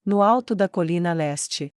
no alto da colina leste.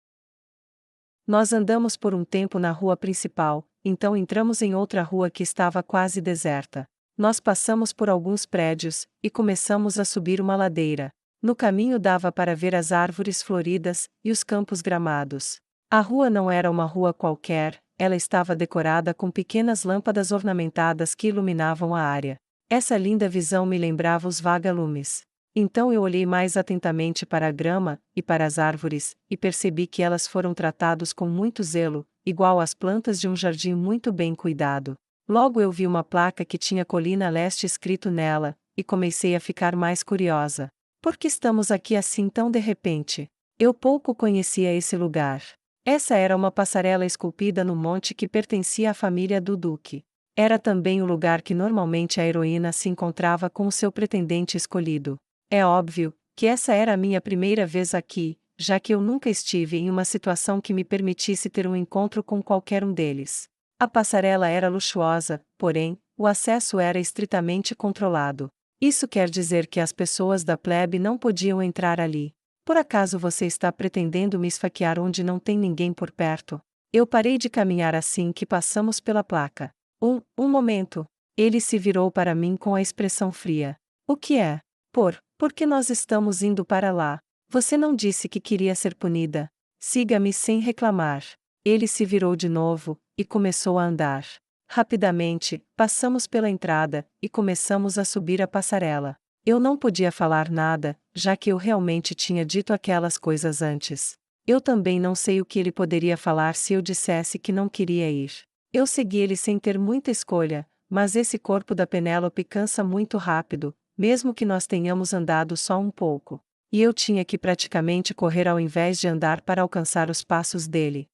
Nós andamos por um tempo na rua principal, então entramos em outra rua que estava quase deserta. Nós passamos por alguns prédios, e começamos a subir uma ladeira. No caminho dava para ver as árvores floridas, e os campos gramados. A rua não era uma rua qualquer, ela estava decorada com pequenas lâmpadas ornamentadas que iluminavam a área. Essa linda visão me lembrava os vagalumes. Então eu olhei mais atentamente para a grama, e para as árvores, e percebi que elas foram tratadas com muito zelo, igual às plantas de um jardim muito bem cuidado. Logo eu vi uma placa que tinha Colina Leste escrito nela, e comecei a ficar mais curiosa. Por que estamos aqui assim tão de repente? Eu pouco conhecia esse lugar. Essa era uma passarela esculpida no monte que pertencia à família do Duque. Era também o lugar que normalmente a heroína se encontrava com o seu pretendente escolhido. É óbvio que essa era a minha primeira vez aqui, já que eu nunca estive em uma situação que me permitisse ter um encontro com qualquer um deles. A passarela era luxuosa, porém, o acesso era estritamente controlado. Isso quer dizer que as pessoas da plebe não podiam entrar ali. Por acaso você está pretendendo me esfaquear onde não tem ninguém por perto? Eu parei de caminhar assim que passamos pela placa. Um momento. Ele se virou para mim com a expressão fria. O que é? Por que nós estamos indo para lá? Você não disse que queria ser punida. Siga-me sem reclamar. Ele se virou de novo, e começou a andar. Rapidamente, passamos pela entrada, e começamos a subir a passarela. Eu não podia falar nada, já que eu realmente tinha dito aquelas coisas antes. Eu também não sei o que ele poderia falar se eu dissesse que não queria ir. Eu segui ele sem ter muita escolha, mas esse corpo da Penélope cansa muito rápido, mesmo que nós tenhamos andado só um pouco. E eu tinha que praticamente correr ao invés de andar para alcançar os passos dele.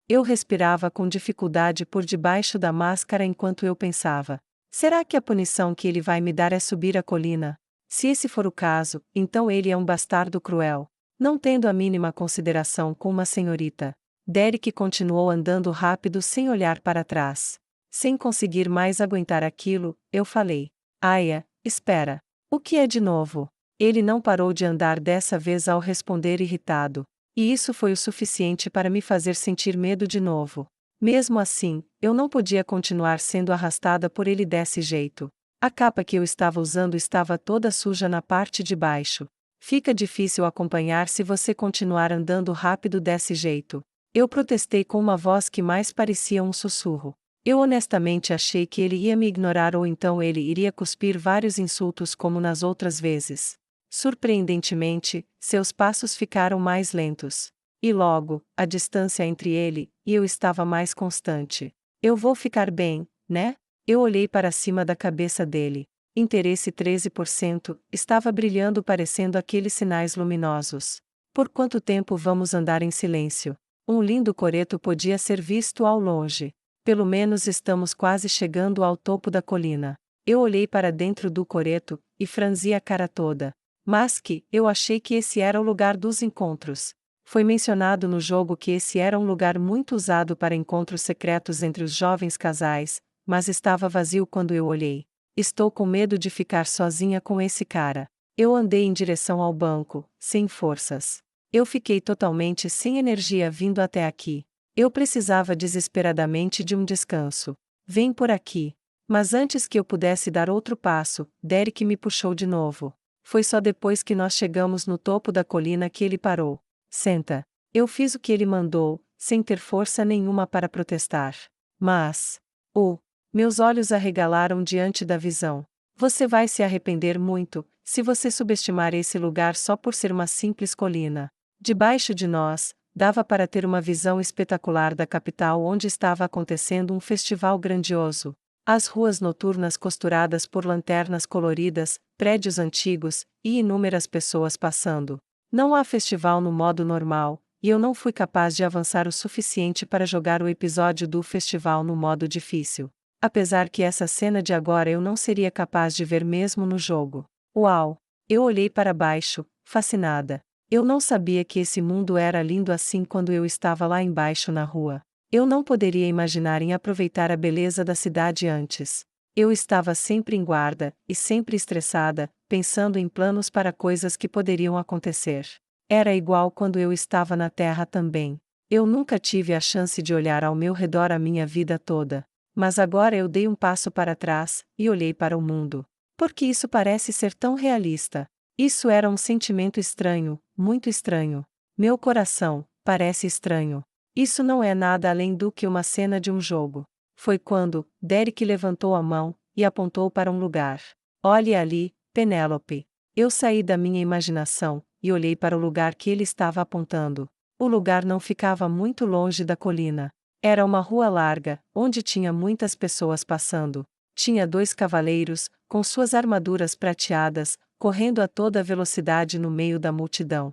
Eu respirava com dificuldade por debaixo da máscara enquanto eu pensava. Será que a punição que ele vai me dar é subir a colina? Se esse for o caso, então ele é um bastardo cruel. Não tendo a mínima consideração com uma senhorita. Derek continuou andando rápido sem olhar para trás. Sem conseguir mais aguentar aquilo, eu falei. Aya, espera. O que é de novo? Ele não parou de andar dessa vez ao responder irritado. E isso foi o suficiente para me fazer sentir medo de novo. Mesmo assim, eu não podia continuar sendo arrastada por ele desse jeito. A capa que eu estava usando estava toda suja na parte de baixo. Fica difícil acompanhar se você continuar andando rápido desse jeito. Eu protestei com uma voz que mais parecia um sussurro. Eu honestamente achei que ele ia me ignorar ou então ele iria cuspir vários insultos como nas outras vezes. Surpreendentemente, seus passos ficaram mais lentos. E logo, a distância entre ele e eu estava mais constante. Eu vou ficar bem, né? Eu olhei para cima da cabeça dele. Interesse 13%, estava brilhando parecendo aqueles sinais luminosos. Por quanto tempo vamos andar em silêncio? Um lindo coreto podia ser visto ao longe. Pelo menos estamos quase chegando ao topo da colina. Eu olhei para dentro do coreto, e franzi a cara toda. Mas eu achei que esse era o lugar dos encontros. Foi mencionado no jogo que esse era um lugar muito usado para encontros secretos entre os jovens casais, mas estava vazio quando eu olhei. Estou com medo de ficar sozinha com esse cara. Eu andei em direção ao banco, sem forças. Eu fiquei totalmente sem energia vindo até aqui. Eu precisava desesperadamente de um descanso. Vem por aqui. Mas antes que eu pudesse dar outro passo, Derek me puxou de novo. Foi só depois que nós chegamos no topo da colina que ele parou. Senta. Eu fiz o que ele mandou, sem ter força nenhuma para protestar. Mas... meus olhos arregalaram diante da visão. Você vai se arrepender muito, se você subestimar esse lugar só por ser uma simples colina. Debaixo de nós, dava para ter uma visão espetacular da capital onde estava acontecendo um festival grandioso. As ruas noturnas costuradas por lanternas coloridas, prédios antigos, e inúmeras pessoas passando. Não há festival no modo normal, e eu não fui capaz de avançar o suficiente para jogar o episódio do festival no modo difícil. Apesar que essa cena de agora eu não seria capaz de ver mesmo no jogo. Uau! Eu olhei para baixo, fascinada. Eu não sabia que esse mundo era lindo assim quando eu estava lá embaixo na rua. Eu não poderia imaginar em aproveitar a beleza da cidade antes. Eu estava sempre em guarda, e sempre estressada, pensando em planos para coisas que poderiam acontecer. Era igual quando eu estava na Terra também. Eu nunca tive a chance de olhar ao meu redor a minha vida toda. Mas agora eu dei um passo para trás e olhei para o mundo. Porque isso parece ser tão realista. Isso era um sentimento estranho, muito estranho. Meu coração parece estranho. Isso não é nada além do que uma cena de um jogo. Foi quando Derek levantou a mão e apontou para um lugar. Olhe ali, Penélope. Eu saí da minha imaginação e olhei para o lugar que ele estava apontando. O lugar não ficava muito longe da colina. Era uma rua larga, onde tinha muitas pessoas passando. Tinha 2 cavaleiros, com suas armaduras prateadas, correndo a toda velocidade no meio da multidão.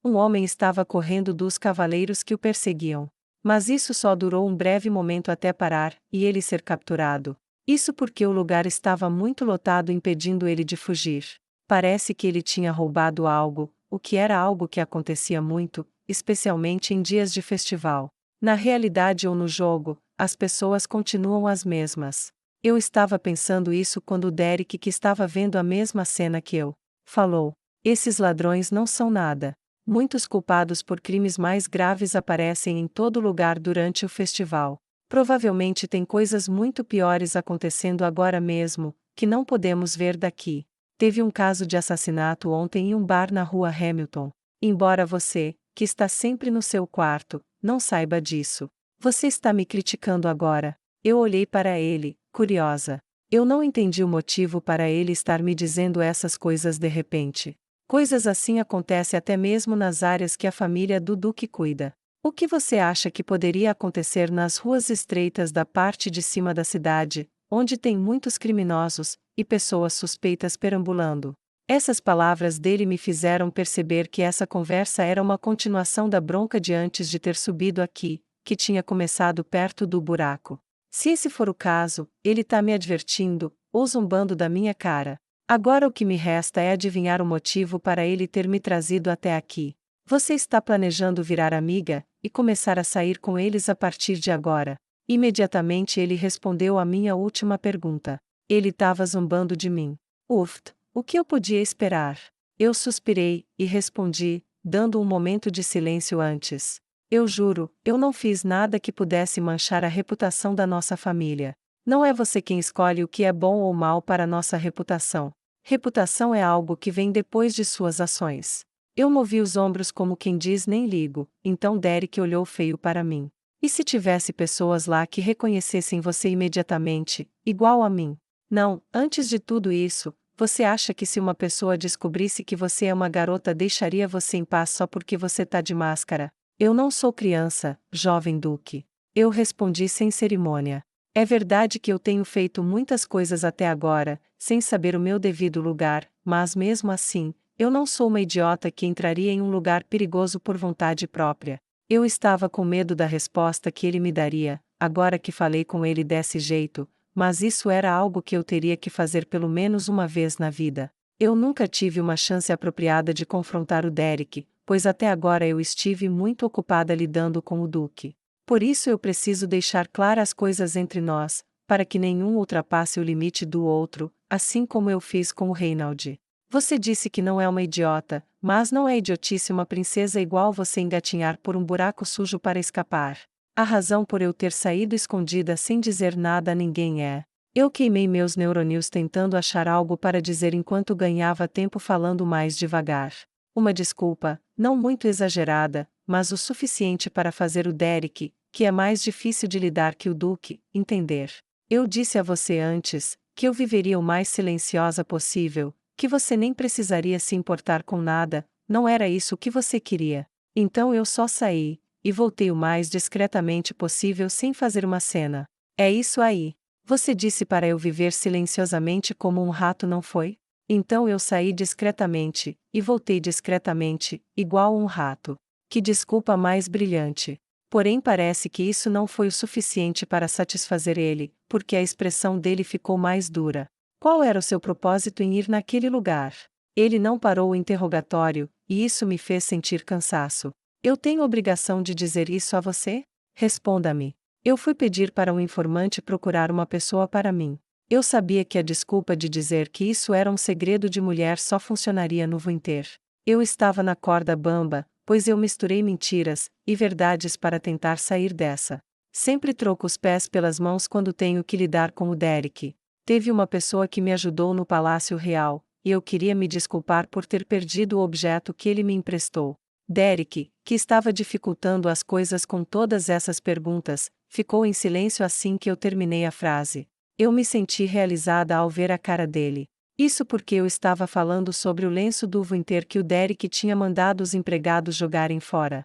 Um homem estava correndo dos cavaleiros que o perseguiam. Mas isso só durou um breve momento até parar e ele ser capturado. Isso porque o lugar estava muito lotado, impedindo ele de fugir. Parece que ele tinha roubado algo, o que era algo que acontecia muito, especialmente em dias de festival. Na realidade ou no jogo, as pessoas continuam as mesmas. Eu estava pensando isso quando Derek, que estava vendo a mesma cena que eu, falou: esses ladrões não são nada. Muitos culpados por crimes mais graves aparecem em todo lugar durante o festival. Provavelmente tem coisas muito piores acontecendo agora mesmo, que não podemos ver daqui. Teve um caso de assassinato ontem em um bar na rua Hamilton. Embora você, que está sempre no seu quarto, não saiba disso. Você está me criticando agora. Eu olhei para ele, curiosa. Eu não entendi o motivo para ele estar me dizendo essas coisas de repente. Coisas assim acontecem até mesmo nas áreas que a família do Duque cuida. O que você acha que poderia acontecer nas ruas estreitas da parte de cima da cidade, onde tem muitos criminosos e pessoas suspeitas perambulando? Essas palavras dele me fizeram perceber que essa conversa era uma continuação da bronca de antes de ter subido aqui, que tinha começado perto do buraco. Se esse for o caso, ele tá me advertindo, ou zombando da minha cara. Agora o que me resta é adivinhar o motivo para ele ter me trazido até aqui. Você está planejando virar amiga e começar a sair com eles a partir de agora? Imediatamente ele respondeu à minha última pergunta. Ele estava zombando de mim. Uft, o que eu podia esperar? Eu suspirei e respondi, dando um momento de silêncio antes. Eu juro, eu não fiz nada que pudesse manchar a reputação da nossa família. Não é você quem escolhe o que é bom ou mal para nossa reputação. Reputação é algo que vem depois de suas ações. Eu movi os ombros como quem diz nem ligo, então Derek olhou feio para mim. E se tivesse pessoas lá que reconhecessem você imediatamente, igual a mim? Não, antes de tudo isso, você acha que se uma pessoa descobrisse que você é uma garota deixaria você em paz só porque você tá de máscara? Eu não sou criança, jovem Duque. Eu respondi sem cerimônia. É verdade que eu tenho feito muitas coisas até agora, sem saber o meu devido lugar, mas mesmo assim, eu não sou uma idiota que entraria em um lugar perigoso por vontade própria. Eu estava com medo da resposta que ele me daria, agora que falei com ele desse jeito, mas isso era algo que eu teria que fazer pelo menos uma vez na vida. Eu nunca tive uma chance apropriada de confrontar o Derek, pois até agora eu estive muito ocupada lidando com o Duque. Por isso eu preciso deixar claras as coisas entre nós, para que nenhum ultrapasse o limite do outro, assim como eu fiz com o Reinald. Você disse que não é uma idiota, mas não é idiotice uma princesa igual você engatinhar por um buraco sujo para escapar. A razão por eu ter saído escondida sem dizer nada a ninguém é: eu queimei meus neurônios tentando achar algo para dizer enquanto ganhava tempo falando mais devagar. Uma desculpa, não muito exagerada, mas o suficiente para fazer o Derek, que é mais difícil de lidar que o Duque, entender. Eu disse a você antes que eu viveria o mais silenciosa possível, que você nem precisaria se importar com nada, não era isso o que você queria. Então eu só saí, e voltei o mais discretamente possível sem fazer uma cena. É isso aí. Você disse para eu viver silenciosamente como um rato, não foi? Então eu saí discretamente, e voltei discretamente, igual um rato. Que desculpa mais brilhante. Porém parece que isso não foi o suficiente para satisfazer ele, porque a expressão dele ficou mais dura. Qual era o seu propósito em ir naquele lugar? Ele não parou o interrogatório, e isso me fez sentir cansaço. Eu tenho obrigação de dizer isso a você? Responda-me. Eu fui pedir para um informante procurar uma pessoa para mim. Eu sabia que a desculpa de dizer que isso era um segredo de mulher só funcionaria no Winter. Eu estava na corda bamba, pois eu misturei mentiras e verdades para tentar sair dessa. Sempre troco os pés pelas mãos quando tenho que lidar com o Derek. Teve uma pessoa que me ajudou no Palácio Real, e eu queria me desculpar por ter perdido o objeto que ele me emprestou. Derek, que estava dificultando as coisas com todas essas perguntas, ficou em silêncio assim que eu terminei a frase. Eu me senti realizada ao ver a cara dele. Isso porque eu estava falando sobre o lenço do Winter que o Derek tinha mandado os empregados jogarem fora.